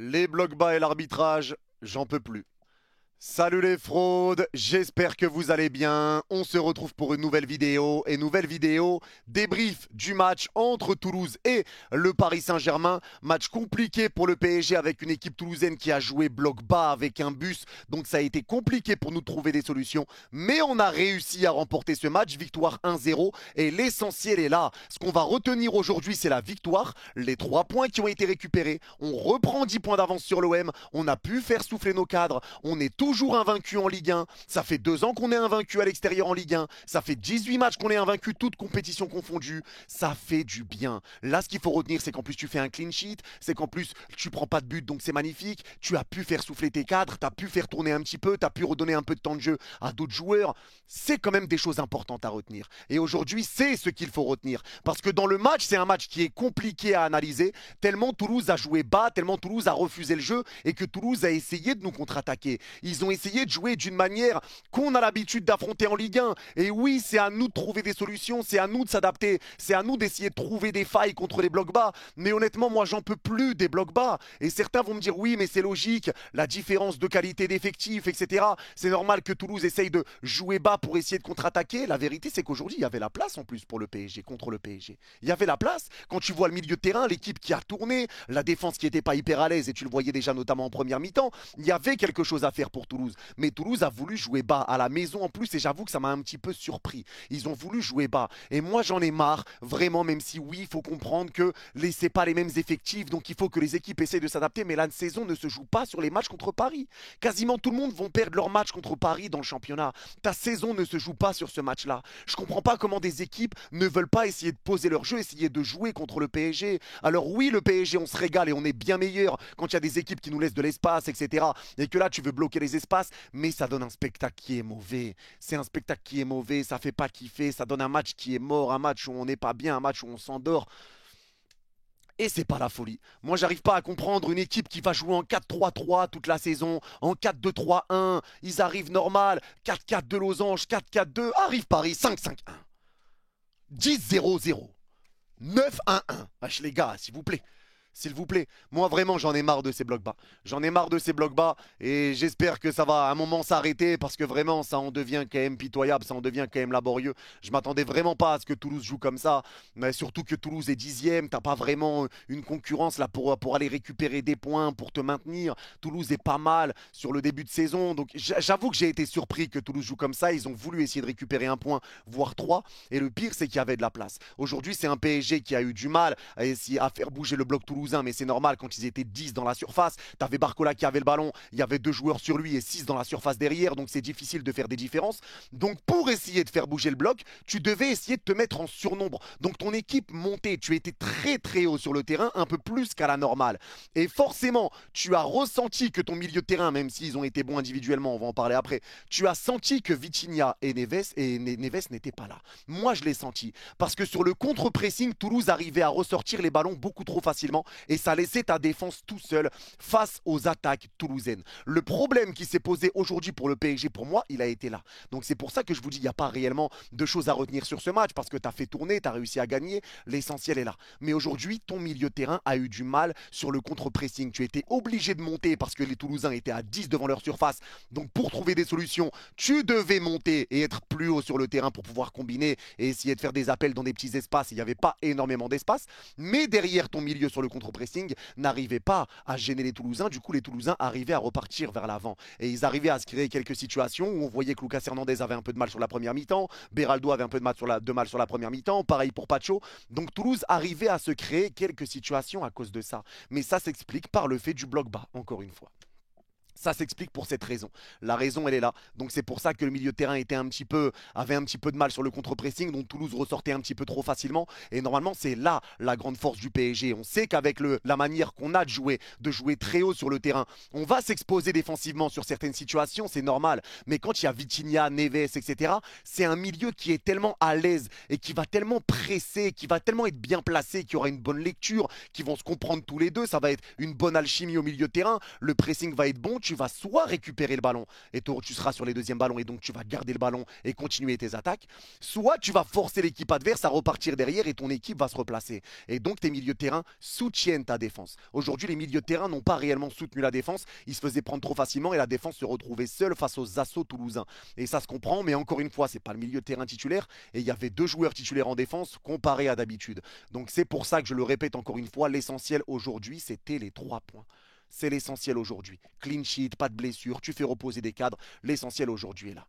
Les blocs bas et l'arbitrage, j'en peux plus. Salut les fraudes, j'espère que vous allez bien. On se retrouve pour une nouvelle vidéo. Et nouvelle vidéo, débrief du match entre Toulouse et le Paris Saint-Germain. Match compliqué pour le PSG avec une équipe toulousaine qui a joué bloc bas avec un bus. Donc ça a été compliqué pour nous de trouver des solutions. Mais on a réussi à remporter ce match, victoire 1-0. Et l'essentiel est là. Ce qu'on va retenir aujourd'hui, c'est la victoire. Les 3 points qui ont été récupérés. On reprend 10 points d'avance sur l'OM. On a pu faire souffler nos cadres. On est toujours invaincu en Ligue 1. Ça fait 2 ans qu'on est invaincu à l'extérieur en Ligue 1. Ça fait 18 matchs qu'on est invaincu, toutes compétitions confondues. Ça fait du bien. Là, ce qu'il faut retenir, c'est qu'en plus, tu fais un clean sheet. C'est qu'en plus, tu prends pas de but, donc c'est magnifique. Tu as pu faire souffler tes cadres. Tu as pu faire tourner un petit peu. Tu as pu redonner un peu de temps de jeu à d'autres joueurs. C'est quand même des choses importantes à retenir. Et aujourd'hui, c'est ce qu'il faut retenir. Parce que dans le match, c'est un match qui est compliqué à analyser. Tellement Toulouse a joué bas, tellement Toulouse a refusé le jeu et que Toulouse a essayé de nous contre-attaquer. Ils ont essayé de jouer d'une manière qu'on a l'habitude d'affronter en Ligue 1. Et oui, c'est à nous de trouver des solutions, c'est à nous de s'adapter, c'est à nous d'essayer de trouver des failles contre les blocs bas. Mais honnêtement, moi, j'en peux plus des blocs bas. Et certains vont me dire, oui, mais c'est logique, la différence de qualité d'effectifs, etc. C'est normal que Toulouse essaye de jouer bas pour essayer de contre-attaquer. La vérité, c'est qu'aujourd'hui, il y avait la place en plus pour le PSG, contre le PSG. Il y avait la place. Quand tu vois le milieu de terrain, l'équipe qui a tourné, la défense qui n'était pas hyper à l'aise, et tu le voyais déjà notamment en première mi-temps, il y avait quelque chose à faire pour Toulouse. Mais Toulouse a voulu jouer bas à la maison en plus et j'avoue que ça m'a un petit peu surpris. Ils ont voulu jouer bas. Et moi j'en ai marre, vraiment, même si oui, il faut comprendre que c'est pas les mêmes effectifs, donc il faut que les équipes essayent de s'adapter, mais la saison ne se joue pas sur les matchs contre Paris. Quasiment tout le monde vont perdre leur match contre Paris dans le championnat. Ta saison ne se joue pas sur ce match-là. Je comprends pas comment des équipes ne veulent pas essayer de poser leur jeu, essayer de jouer contre le PSG. Alors oui, le PSG, on se régale et on est bien meilleur quand il y a des équipes qui nous laissent de l'espace, etc. Et que là, tu veux bloquer les espaces, mais ça donne un spectacle qui est mauvais. C'est un spectacle qui est mauvais, ça fait pas kiffer, ça donne un match qui est mort, un match où on n'est pas bien, un match où on s'endort. Et c'est pas la folie. Moi, j'arrive pas à comprendre une équipe qui va jouer en 4-3-3 toute la saison, en 4-2-3-1. Ils arrivent normal, 4-4 de Losange, 4-4-2. Arrive Paris, 5-5-1. 10-0-0. 9-1-1. Wesh les gars, s'il vous plaît. S'il vous plaît. Moi, vraiment, j'en ai marre de ces blocs bas. J'en ai marre de ces blocs bas et j'espère que ça va à un moment s'arrêter parce que vraiment, ça en devient quand même pitoyable, ça en devient quand même laborieux. Je m'attendais vraiment pas à ce que Toulouse joue comme ça, mais surtout que Toulouse est 10e. T'as pas vraiment une concurrence là pour aller récupérer des points, pour te maintenir. Toulouse est pas mal sur le début de saison. Donc, j'avoue que j'ai été surpris que Toulouse joue comme ça. Ils ont voulu essayer de récupérer un point, voire 3. Et le pire, c'est qu'il y avait de la place. Aujourd'hui, c'est un PSG qui a eu du mal à essayer à faire bouger le bloc toulousain, mais c'est normal quand ils étaient 10 dans la surface. T'avais Barcola qui avait le ballon, il y avait 2 joueurs sur lui et 6 dans la surface derrière, donc c'est difficile de faire des différences. Donc pour essayer de faire bouger le bloc, tu devais essayer de te mettre en surnombre. Donc ton équipe montait, tu étais très très haut sur le terrain, un peu plus qu'à la normale. Et forcément, tu as ressenti que ton milieu de terrain, même s'ils ont été bons individuellement, on va en parler après, tu as senti que Vitinha et Neves n'étaient pas là. Moi je l'ai senti, parce que sur le contre-pressing, Toulouse arrivait à ressortir les ballons beaucoup trop facilement et ça laissait ta défense tout seul face aux attaques toulousaines. Le problème qui s'est posé aujourd'hui pour le PSG, pour moi, il a été là. Donc c'est pour ça que je vous dis, il n'y a pas réellement de choses à retenir sur ce match, parce que tu as fait tourner, tu as réussi à gagner, l'essentiel est là. Mais aujourd'hui, ton milieu de terrain a eu du mal sur le contre-pressing. Tu étais obligé de monter parce que les Toulousains étaient à 10 devant leur surface. Donc pour trouver des solutions, tu devais monter et être plus haut sur le terrain pour pouvoir combiner et essayer de faire des appels dans des petits espaces. Il n'y avait pas énormément d'espace. Mais derrière ton milieu sur le contre-pressing n'arrivait pas à gêner les Toulousains. Du coup, les Toulousains arrivaient à repartir vers l'avant. Et ils arrivaient à se créer quelques situations où on voyait que Lucas Hernandez avait un peu de mal sur la première mi-temps, Beraldo avait un peu de mal sur la première mi-temps, pareil pour Pacho. Donc Toulouse arrivait à se créer quelques situations à cause de ça. Mais ça s'explique par le fait du bloc bas, encore une fois. Ça s'explique pour cette raison. La raison, elle est là. Donc c'est pour ça que le milieu de terrain avait un petit peu de mal sur le contre-pressing, donc Toulouse ressortait un petit peu trop facilement. Et normalement, c'est là la grande force du PSG. On sait qu'avec la manière qu'on a de jouer très haut sur le terrain, on va s'exposer défensivement sur certaines situations, c'est normal. Mais quand il y a Vitinha, Neves, etc., c'est un milieu qui est tellement à l'aise et qui va tellement presser, qui va tellement être bien placé, qui aura une bonne lecture, qui vont se comprendre tous les deux. Ça va être une bonne alchimie au milieu de terrain. Le pressing va être bon. tu vas soit récupérer le ballon et tu seras sur les deuxièmes ballons et donc tu vas garder le ballon et continuer tes attaques, soit tu vas forcer l'équipe adverse à repartir derrière et ton équipe va se replacer. Et donc tes milieux de terrain soutiennent ta défense. Aujourd'hui, les milieux de terrain n'ont pas réellement soutenu la défense, ils se faisaient prendre trop facilement et la défense se retrouvait seule face aux assauts toulousains. Et ça se comprend, mais encore une fois, c'est pas le milieu de terrain titulaire et il y avait 2 joueurs titulaires en défense comparé à d'habitude. Donc c'est pour ça que je le répète encore une fois, l'essentiel aujourd'hui, c'était les 3 points. C'est l'essentiel aujourd'hui. Clean sheet, pas de blessure, tu fais reposer des cadres. L'essentiel aujourd'hui est là.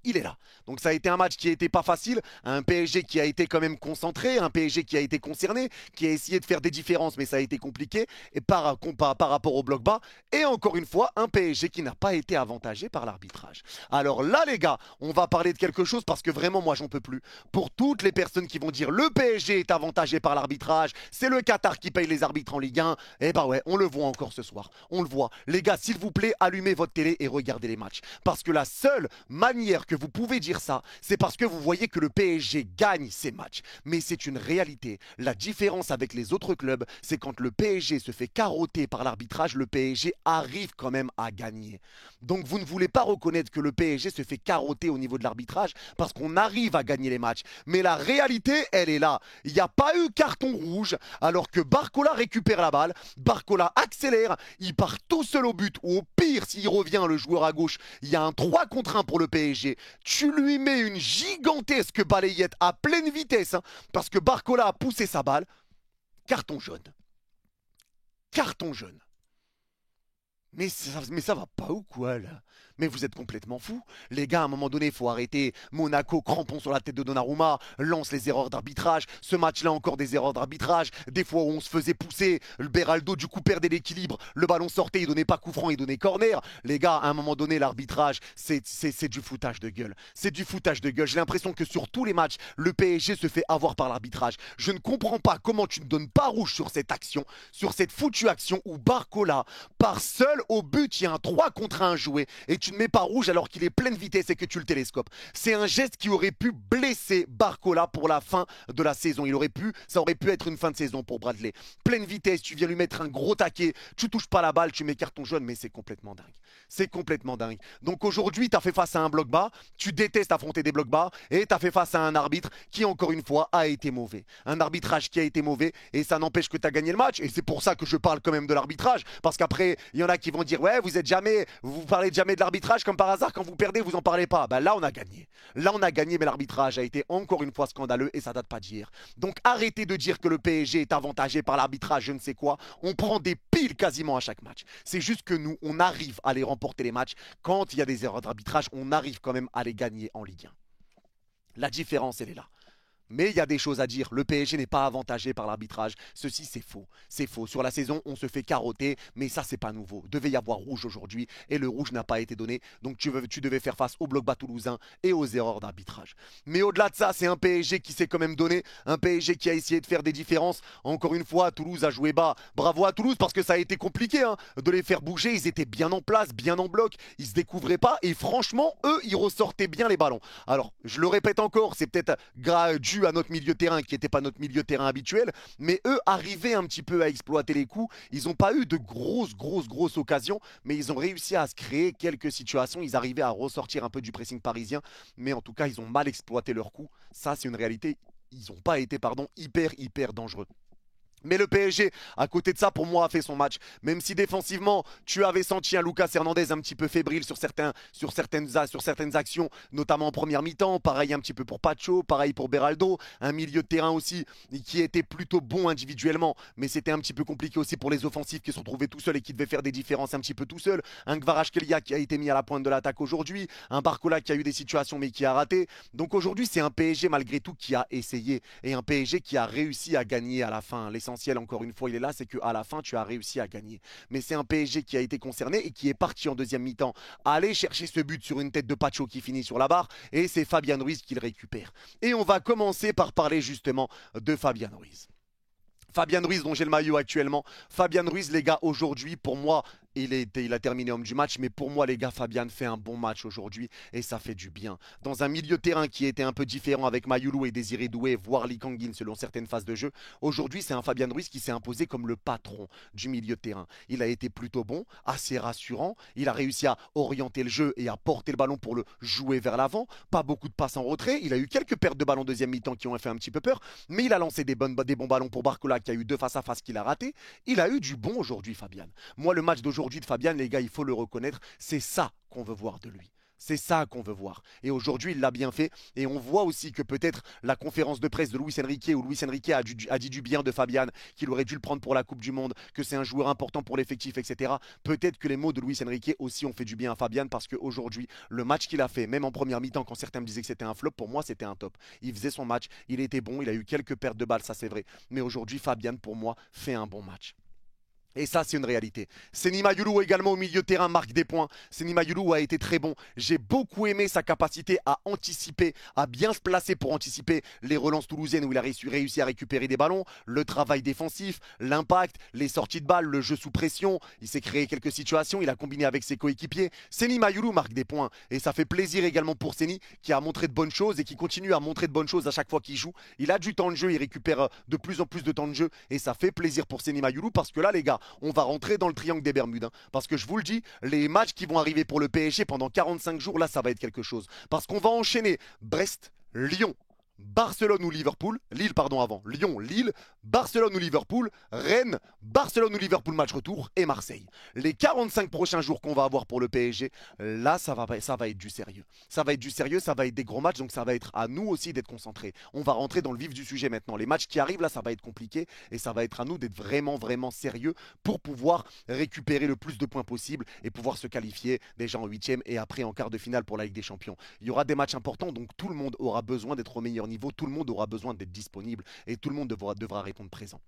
Il est là. Donc ça a été un match qui n'était pas facile, un PSG qui a été quand même concentré, un PSG qui a été concerné, qui a essayé de faire des différences, mais ça a été compliqué et par rapport au bloc bas. Et encore une fois, un PSG qui n'a pas été avantagé par l'arbitrage. Alors là, les gars, on va parler de quelque chose parce que vraiment, moi, j'en peux plus. Pour toutes les personnes qui vont dire le PSG est avantagé par l'arbitrage, c'est le Qatar qui paye les arbitres en Ligue 1, eh ben ouais, on le voit encore ce soir. On le voit. Les gars, s'il vous plaît, allumez votre télé et regardez les matchs. Parce que la seule manière que vous pouvez dire ça, c'est parce que vous voyez que le PSG gagne ces matchs. Mais c'est une réalité. La différence avec les autres clubs, c'est quand le PSG se fait carotter par l'arbitrage, le PSG arrive quand même à gagner. Donc vous ne voulez pas reconnaître que le PSG se fait carotter au niveau de l'arbitrage parce qu'on arrive à gagner les matchs. Mais la réalité, elle est là. Il n'y a pas eu carton rouge alors que Barcola récupère la balle. Barcola accélère, il part tout seul au but ou au pire, s'il revient le joueur à gauche, il y a un 3 contre 1 pour le PSG. Tu lui mets une gigantesque balayette à pleine vitesse parce que Barcola a poussé sa balle. Carton jaune. Carton jaune. Mais ça va pas ou quoi là? Mais vous êtes complètement fous. Les gars, à un moment donné, il faut arrêter. Monaco, crampon sur la tête de Donnarumma, lance les erreurs d'arbitrage. Ce match-là, encore des erreurs d'arbitrage. Des fois où on se faisait pousser. Le Beraldo, du coup, perdait l'équilibre. Le ballon sortait, il donnait pas coup franc, il donnait corner. Les gars, à un moment donné, l'arbitrage, c'est du foutage de gueule. C'est du foutage de gueule. J'ai l'impression que sur tous les matchs, le PSG se fait avoir par l'arbitrage. Je ne comprends pas comment tu ne donnes pas rouge sur cette action, sur cette foutue action où Barcola part seul au but. Il y a un 3 contre 1 joué. Et tu ne mets pas rouge alors qu'il est pleine vitesse et que tu le télescopes. C'est un geste qui aurait pu blesser Barcola pour la fin de la saison. Ça aurait pu être une fin de saison pour Bradley. Pleine vitesse, tu viens lui mettre un gros taquet, tu touches pas la balle, tu mets carton jaune, mais c'est complètement dingue. C'est complètement dingue. Donc aujourd'hui, tu as fait face à un bloc bas, tu détestes affronter des blocs bas, et tu as fait face à un arbitre qui, encore une fois, a été mauvais. Un arbitrage qui a été mauvais, et ça n'empêche que tu as gagné le match, et c'est pour ça que je parle quand même de l'arbitrage, parce qu'après, il y en a qui vont dire, ouais, vous parlez jamais de l'arbitrage, comme par hasard, quand vous perdez, vous en parlez pas. Ben là, on a gagné. Là, on a gagné, mais l'arbitrage a été encore une fois scandaleux et ça date pas d'hier. Donc arrêtez de dire que le PSG est avantagé par l'arbitrage, je ne sais quoi. On prend des piles quasiment à chaque match. C'est juste que nous, on arrive à les remporter les matchs. Quand il y a des erreurs d'arbitrage, on arrive quand même à les gagner en Ligue 1. La différence, elle est là. Mais il y a des choses à dire. Le PSG n'est pas avantagé par l'arbitrage. Ceci, c'est faux. C'est faux. Sur la saison, on se fait carotter, mais ça, c'est pas nouveau. Il devait y avoir rouge aujourd'hui et le rouge n'a pas été donné. Donc, tu devais faire face au bloc bas toulousain et aux erreurs d'arbitrage. Mais au-delà de ça, c'est un PSG qui s'est quand même donné. Un PSG qui a essayé de faire des différences. Encore une fois, Toulouse a joué bas. Bravo à Toulouse parce que ça a été compliqué de les faire bouger. Ils étaient bien en place, bien en bloc. Ils se découvraient pas et franchement, eux, ils ressortaient bien les ballons. Alors, je le répète encore, c'est peut-être dû à notre milieu de terrain qui n'était pas notre milieu de terrain habituel, mais eux arrivaient un petit peu à exploiter les coups. Ils n'ont pas eu de grosses occasions, mais ils ont réussi à se créer quelques situations. Ils arrivaient à ressortir un peu du pressing parisien, mais en tout cas, ils ont mal exploité leurs coups. Ça, c'est une réalité. Ils n'ont pas été, hyper dangereux. Mais le PSG, à côté de ça, pour moi, a fait son match. Même si défensivement, tu avais senti un Lucas Hernandez un petit peu fébrile sur certaines actions, notamment en première mi-temps. Pareil un petit peu pour Pacho, pareil pour Beraldo. Un milieu de terrain aussi qui était plutôt bon individuellement. Mais c'était un petit peu compliqué aussi pour les offensifs qui se retrouvaient tout seuls et qui devaient faire des différences un petit peu tout seuls. Un Kvaratskhelia qui a été mis à la pointe de l'attaque aujourd'hui. Un Barcola qui a eu des situations mais qui a raté. Donc aujourd'hui, c'est un PSG malgré tout qui a essayé. Et un PSG qui a réussi à gagner à la fin. L'essentiel, encore une fois, il est là, c'est qu'à la fin, tu as réussi à gagner. Mais c'est un PSG qui a été concerné et qui est parti en deuxième mi-temps aller chercher ce but sur une tête de Pacho qui finit sur la barre et c'est Fabian Ruiz qui le récupère. Et on va commencer par parler justement de Fabian Ruiz. Fabian Ruiz dont j'ai le maillot actuellement. Fabian Ruiz, les gars, aujourd'hui, pour moi, il a terminé homme du match. Mais pour moi, les gars, Fabian fait un bon match aujourd'hui et ça fait du bien. Dans un milieu de terrain qui était un peu différent avec Mayulu et Désiré Doué, voire Lee Kang-in selon certaines phases de jeu, aujourd'hui, c'est un Fabian Ruiz qui s'est imposé comme le patron du milieu de terrain. Il a été plutôt bon, assez rassurant. Il a réussi à orienter le jeu et à porter le ballon pour le jouer vers l'avant. Pas beaucoup de passes en retrait. Il a eu quelques pertes de ballon deuxième mi-temps qui ont fait un petit peu peur. Mais il a lancé des bons ballons pour Barcola qui a eu deux face à face qu'il a raté. Il a eu du bon aujourd'hui, Fabian. Moi, le match d'aujourd'hui de Fabian, les gars, il faut le reconnaître. C'est ça qu'on veut voir de lui. C'est ça qu'on veut voir. Et aujourd'hui, il l'a bien fait. Et on voit aussi que peut-être la conférence de presse de Luis Enrique, où Luis Enrique a dit du bien de Fabian, qu'il aurait dû le prendre pour la Coupe du Monde, que c'est un joueur important pour l'effectif, etc. Peut-être que les mots de Luis Enrique aussi ont fait du bien à Fabian, parce qu'aujourd'hui, le match qu'il a fait, même en première mi-temps, quand certains me disaient que c'était un flop, pour moi, c'était un top. Il faisait son match, il était bon, il a eu quelques pertes de balles, ça c'est vrai. Mais aujourd'hui, Fabian, pour moi, fait un bon match. Et ça, c'est une réalité. Seny Mayulu également au milieu de terrain marque des points. Seny Mayulu a été très bon. J'ai beaucoup aimé sa capacité à anticiper, à bien se placer pour anticiper les relances toulousaines où il a réussi à récupérer des ballons, le travail défensif, l'impact, les sorties de balles, le jeu sous pression. Il s'est créé quelques situations, il a combiné avec ses coéquipiers. Seny Mayulu marque des points. Et ça fait plaisir également pour Seny qui a montré de bonnes choses et qui continue à montrer de bonnes choses à chaque fois qu'il joue. Il a du temps de jeu, il récupère de plus en plus de temps de jeu. Et ça fait plaisir pour Seny Mayulu parce que là, les gars, on va rentrer dans le triangle des Bermudes. Parce que je vous le dis, les matchs qui vont arriver pour le PSG pendant 45 jours, là, ça va être quelque chose. Parce qu'on va enchaîner Brest, Lyon, Barcelone ou Liverpool, Lille pardon avant, Lyon, Lille, Barcelone ou Liverpool, Rennes, Barcelone ou Liverpool match retour et Marseille. Les 45 prochains jours qu'on va avoir pour le PSG, là ça va être du sérieux. Ça va être du sérieux, ça va être des gros matchs, donc ça va être à nous aussi d'être concentrés. On va rentrer dans le vif du sujet maintenant. Les matchs qui arrivent là, ça va être compliqué et ça va être à nous d'être vraiment sérieux pour pouvoir récupérer le plus de points possible et pouvoir se qualifier déjà en huitième et après en quart de finale pour la Ligue des Champions. Il y aura des matchs importants, donc tout le monde aura besoin d'être au meilleur niveau, tout le monde aura besoin d'être disponible et tout le monde devra répondre présent.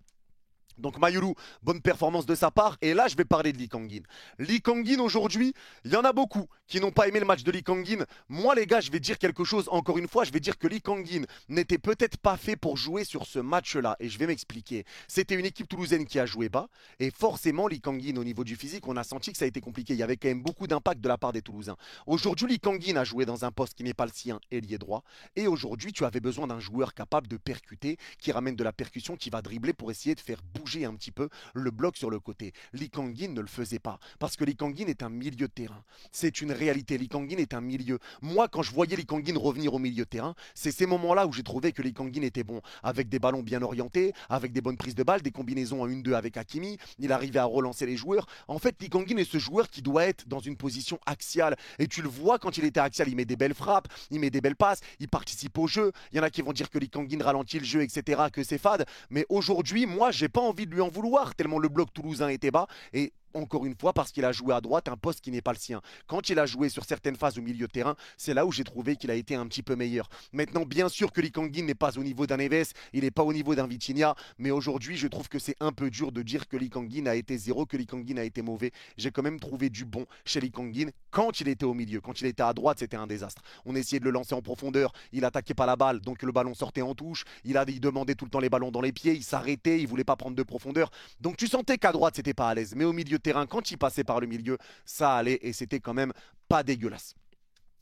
Donc Mayulu, bonne performance de sa part. Et là, je vais parler de Lee Kang-in. Lee Kang-in aujourd'hui, il y en a beaucoup qui n'ont pas aimé le match de Lee Kang-in. Moi, les gars, je vais dire quelque chose. Encore une fois, je vais dire que Lee Kang-in n'était peut-être pas fait pour jouer sur ce match-là. Et je vais m'expliquer. C'était une équipe toulousaine qui a joué bas. Et forcément, Lee Kang-in, au niveau du physique, on a senti que ça a été compliqué. Il y avait quand même beaucoup d'impact de la part des Toulousains. Aujourd'hui, Lee Kang-in a joué dans un poste qui n'est pas le sien, ailier droit. Et aujourd'hui, tu avais besoin d'un joueur capable de percuter, qui ramène de la percussion, qui va dribbler pour essayer de faire bouger un petit peu le bloc sur le côté. Lee Kang-in ne le faisait pas parce que Lee Kang-in est un milieu de terrain. C'est une réalité. Lee Kang-in est un milieu. Moi, quand je voyais Lee Kang-in revenir au milieu de terrain, c'est ces moments-là où j'ai trouvé que Lee Kang-in était bon, avec des ballons bien orientés, avec des bonnes prises de balles, des combinaisons en 1-2 avec Hakimi. Il arrivait à relancer les joueurs. En fait, Lee Kang-in est ce joueur qui doit être dans une position axiale. Et tu le vois quand il était axial, il met des belles frappes, il met des belles passes, il participe au jeu. Il y en a qui vont dire que Lee Kang-in ralentit le jeu, etc., que c'est fade. Mais aujourd'hui, moi, j'ai pas envie de lui en vouloir tellement le bloc toulousain était bas et encore une fois parce qu'il a joué à droite un poste qui n'est pas le sien. Quand il a joué sur certaines phases au milieu de terrain, c'est là où j'ai trouvé qu'il a été un petit peu meilleur. Maintenant, bien sûr que Lee Kang-in n'est pas au niveau d'un Neves, il n'est pas au niveau d'un Vitinha, mais aujourd'hui, je trouve que c'est un peu dur de dire que Lee Kang-in a été zéro, que Lee Kang-in a été mauvais. J'ai quand même trouvé du bon chez Lee Kang-in quand il était au milieu. Quand il était à droite, c'était un désastre. On essayait de le lancer en profondeur, il attaquait pas la balle, donc le ballon sortait en touche. Il demandait tout le temps les ballons dans les pieds, il s'arrêtait, il voulait pas prendre de profondeur. Donc tu sentais qu'à droite, c'était pas à l'aise. Mais au milieu de terrain, quand il passait par le milieu, ça allait et c'était quand même pas dégueulasse.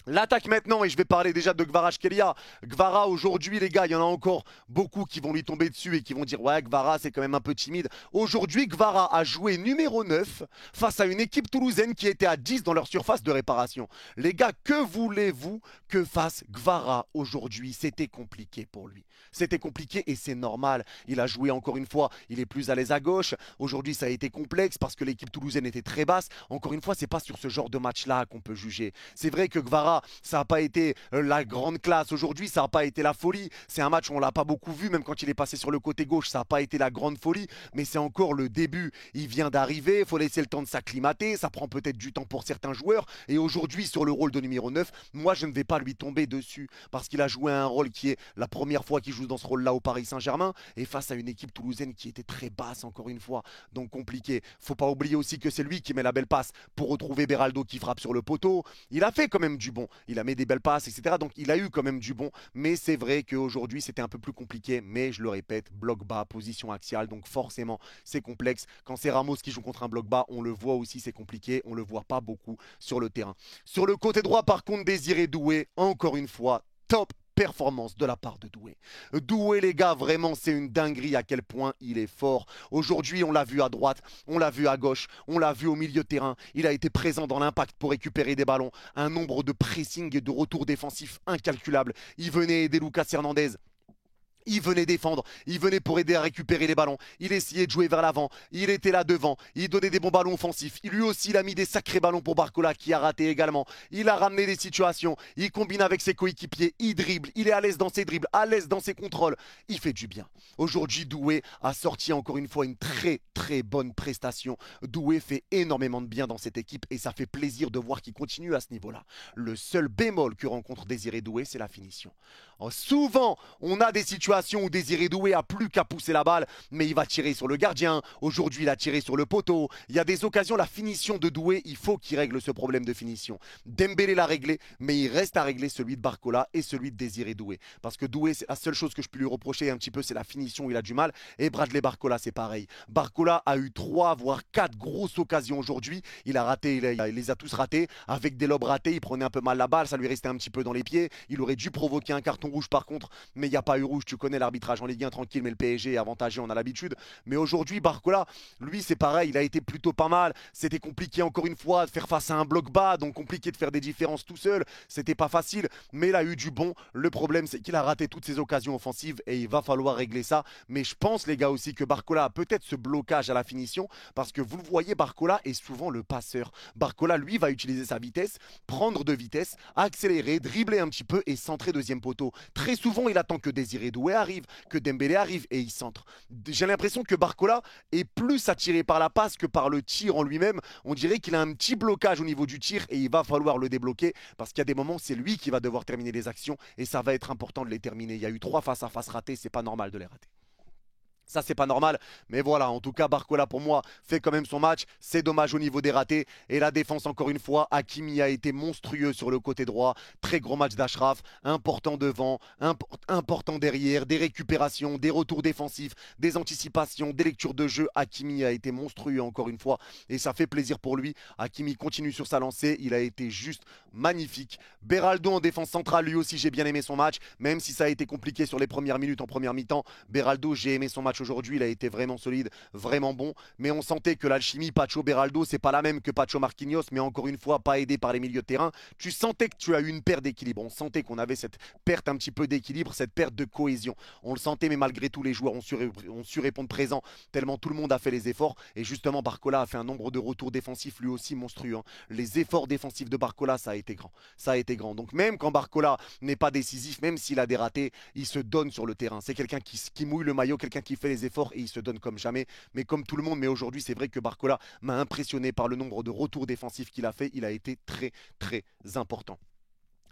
L'attaque maintenant, et je vais parler déjà de Kvaratskhelia. Kvara aujourd'hui, les gars, il y en a encore beaucoup qui vont lui tomber dessus et qui vont dire ouais, Kvara c'est quand même un peu timide. Aujourd'hui, Kvara a joué numéro 9 face à une équipe toulousaine qui était à 10 dans leur surface de réparation. Les gars, que voulez-vous que fasse Kvara aujourd'hui? C'était compliqué pour lui. C'était compliqué et c'est normal. Il a joué encore une fois, il est plus à l'aise à gauche. Aujourd'hui, ça a été complexe parce que l'équipe toulousaine était très basse. Encore une fois, c'est pas sur ce genre de match-là qu'on peut juger. C'est vrai que Kvara, ça n'a pas été la grande classe. Aujourd'hui, ça n'a pas été la folie. C'est un match où on ne l'a pas beaucoup vu, même quand il est passé sur le côté gauche, ça n'a pas été la grande folie. Mais c'est encore le début. Il vient d'arriver, il faut laisser le temps de s'acclimater. Ça prend peut-être du temps pour certains joueurs. Et aujourd'hui, sur le rôle de numéro 9, moi, je ne vais pas lui tomber dessus parce qu'il a joué un rôle qui est la première fois qu'il joue dans ce rôle-là au Paris Saint-Germain et face à une équipe toulousaine qui était très basse, encore une fois. Donc compliqué. Faut pas oublier aussi que c'est lui qui met la belle passe pour retrouver Beraldo qui frappe sur le poteau. Il a fait quand même du bon. il a mis des belles passes, etc. Donc il a eu quand même du bon, mais c'est vrai qu'aujourd'hui c'était un peu plus compliqué, mais je le répète, bloc bas, position axiale, donc forcément c'est complexe. Quand c'est Ramos qui joue contre un bloc bas, on le voit aussi, c'est compliqué, on le voit pas beaucoup sur le terrain. Sur le côté droit par contre, Désiré Doué, encore une fois, top performance de la part de Doué. Doué, les gars, vraiment, c'est une dinguerie à quel point il est fort. Aujourd'hui, on l'a vu à droite, on l'a vu à gauche, on l'a vu au milieu de terrain. Il a été présent dans l'impact pour récupérer des ballons. Un nombre de pressing et de retours défensifs incalculable. Il venait aider Lucas Hernandez. Il venait défendre, il venait pour aider à récupérer les ballons, il essayait de jouer vers l'avant, il était là devant, il donnait des bons ballons offensifs, lui aussi il a mis des sacrés ballons pour Barcola qui a raté également, il a ramené des situations, il combine avec ses coéquipiers, il dribble, il est à l'aise dans ses dribbles, à l'aise dans ses contrôles, il fait du bien. Aujourd'hui Doué a sorti encore une fois une très très bonne prestation, Doué fait énormément de bien dans cette équipe et ça fait plaisir de voir qu'il continue à ce niveau-là. Le seul bémol que rencontre Désiré Doué, c'est la finition. Souvent, on a des situations où Désiré Doué a plus qu'à pousser la balle, mais il va tirer sur le gardien. Aujourd'hui, il a tiré sur le poteau. Il y a des occasions, la finition de Doué, il faut qu'il règle ce problème de finition. Dembélé l'a réglé, mais il reste à régler celui de Barcola et celui de Désiré Doué. Parce que Doué, c'est la seule chose que je peux lui reprocher un petit peu, c'est la finition où il a du mal. Et Bradley Barcola, c'est pareil. Barcola a eu 3 voire 4 grosses occasions aujourd'hui. Il a raté, il les a tous ratés. Avec des lobes ratés, il prenait un peu mal la balle, ça lui restait un petit peu dans les pieds. Il aurait dû provoquer un carton rouge par contre, mais il n'y a pas eu rouge. Tu connais l'arbitrage en Ligue 1 tranquille, mais le PSG est avantagé, on a l'habitude. Mais aujourd'hui, Barcola, lui, c'est pareil, il a été plutôt pas mal. C'était compliqué encore une fois de faire face à un bloc bas, donc compliqué de faire des différences tout seul. C'était pas facile, mais il a eu du bon. Le problème, c'est qu'il a raté toutes ses occasions offensives et il va falloir régler ça. Mais je pense, les gars, aussi que Barcola a peut-être ce blocage à la finition parce que vous le voyez, Barcola est souvent le passeur. Barcola, lui, va utiliser sa vitesse, prendre de vitesse, accélérer, dribbler un petit peu et centrer deuxième poteau. Très souvent, il attend que Désiré Doué arrive, que Dembélé arrive et il centre. J'ai l'impression que Barcola est plus attiré par la passe que par le tir en lui-même. On dirait qu'il a un petit blocage au niveau du tir et il va falloir le débloquer parce qu'il y a des moments, c'est lui qui va devoir terminer les actions et ça va être important de les terminer. Il y a eu 3 face à face ratés, c'est pas normal de les rater. Ça, c'est pas normal. Mais voilà, en tout cas, Barcola, pour moi, fait quand même son match. C'est dommage au niveau des ratés. Et la défense, encore une fois, Hakimi a été monstrueux sur le côté droit. Très gros match d'Achraf. Important devant, important derrière. Des récupérations, des retours défensifs, des anticipations, des lectures de jeu. Hakimi a été monstrueux, encore une fois. Et ça fait plaisir pour lui. Hakimi continue sur sa lancée. Il a été juste magnifique. Beraldo en défense centrale, lui aussi, j'ai bien aimé son match. Même si ça a été compliqué sur les premières minutes en première mi-temps. Beraldo, j'ai aimé son match aujourd'hui, il a été vraiment solide, vraiment bon, mais on sentait que l'alchimie Pacho Beraldo, c'est pas la même que Pacho Marquinhos, mais encore une fois, pas aidé par les milieux de terrain. Tu sentais que tu as eu une perte d'équilibre, on sentait qu'on avait cette perte un petit peu d'équilibre, cette perte de cohésion. On le sentait, mais malgré tout, les joueurs ont su répondre présent, tellement tout le monde a fait les efforts, et justement, Barcola a fait un nombre de retours défensifs lui aussi monstrueux. Hein. Les efforts défensifs de Barcola, ça a été grand. Ça a été grand. Donc même quand Barcola n'est pas décisif, même s'il a des ratés, il se donne sur le terrain. C'est quelqu'un qui mouille le maillot, quelqu'un qui fait les efforts et il se donne comme jamais, mais comme tout le monde. Mais aujourd'hui, c'est vrai que Barcola m'a impressionné par le nombre de retours défensifs qu'il a fait. Il a été très très important.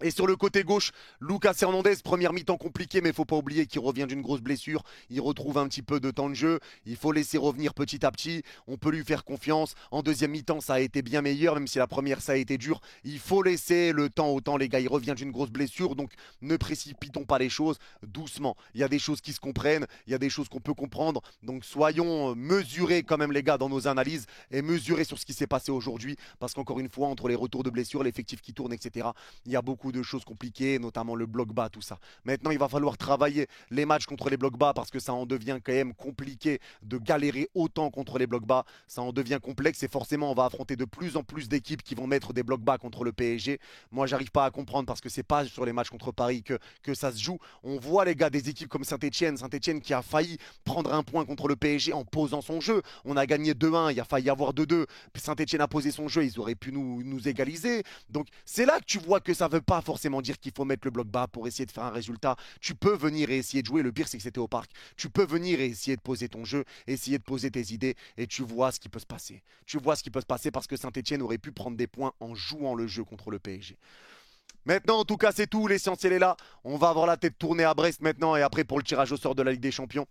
Et sur le côté gauche, Lucas Hernandez, première mi-temps compliquée, mais il ne faut pas oublier qu'il revient d'une grosse blessure. Il retrouve un petit peu de temps de jeu. Il faut laisser revenir petit à petit. On peut lui faire confiance. En deuxième mi-temps, ça a été bien meilleur, même si la première, ça a été dur. Il faut laisser le temps au temps, les gars. Il revient d'une grosse blessure, donc ne précipitons pas les choses doucement. Il y a des choses qui se comprennent, il y a des choses qu'on peut comprendre. Donc soyons mesurés quand même, les gars, dans nos analyses et mesurés sur ce qui s'est passé aujourd'hui. Parce qu'encore une fois, entre les retours de blessures, l'effectif qui tourne, etc., il y a beaucoup de choses compliquées, notamment le bloc bas, tout ça. Maintenant, il va falloir travailler les matchs contre les blocs bas parce que ça en devient quand même compliqué de galérer autant contre les blocs bas. Ça en devient complexe et forcément, on va affronter de plus en plus d'équipes qui vont mettre des blocs bas contre le PSG. Moi, j'arrive pas à comprendre parce que c'est pas sur les matchs contre Paris que ça se joue. On voit, les gars, des équipes comme Saint-Etienne qui a failli prendre un point contre le PSG en posant son jeu. On a gagné 2-1, il a failli y avoir 2-2. Saint-Etienne a posé son jeu, ils auraient pu nous égaliser. Donc, c'est là que tu vois que ça veut pas forcément dire qu'il faut mettre le bloc bas pour essayer de faire un résultat. Tu peux venir et essayer de jouer. Le pire, c'est que c'était au parc. Tu peux venir et essayer de poser ton jeu, essayer de poser tes idées et tu vois ce qui peut se passer. Tu vois ce qui peut se passer parce que Saint-Etienne aurait pu prendre des points en jouant le jeu contre le PSG. Maintenant, en tout cas, c'est tout. L'essentiel est là. On va avoir la tête tournée à Brest maintenant et après pour le tirage au sort de la Ligue des Champions.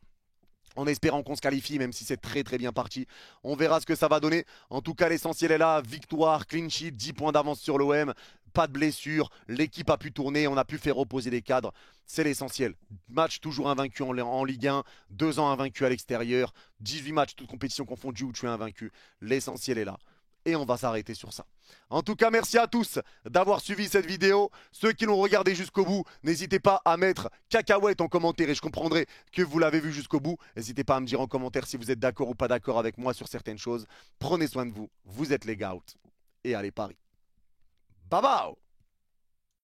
en espérant qu'on se qualifie, même si c'est très très bien parti. On verra ce que ça va donner. En tout cas, l'essentiel est là. Victoire, clean sheet, 10 points d'avance sur l'OM. Pas de blessure. L'équipe a pu tourner. On a pu faire reposer les cadres. C'est l'essentiel. Match toujours invaincu en Ligue 1. 2 ans invaincu à l'extérieur. 18 matchs, toutes compétitions confondues où tu es invaincu. L'essentiel est là. Et on va s'arrêter sur ça. En tout cas, merci à tous d'avoir suivi cette vidéo. Ceux qui l'ont regardé jusqu'au bout, n'hésitez pas à mettre cacahuète en commentaire et je comprendrai que vous l'avez vu jusqu'au bout. N'hésitez pas à me dire en commentaire si vous êtes d'accord ou pas d'accord avec moi sur certaines choses. Prenez soin de vous, vous êtes les gouts et allez Paris. Bye bye.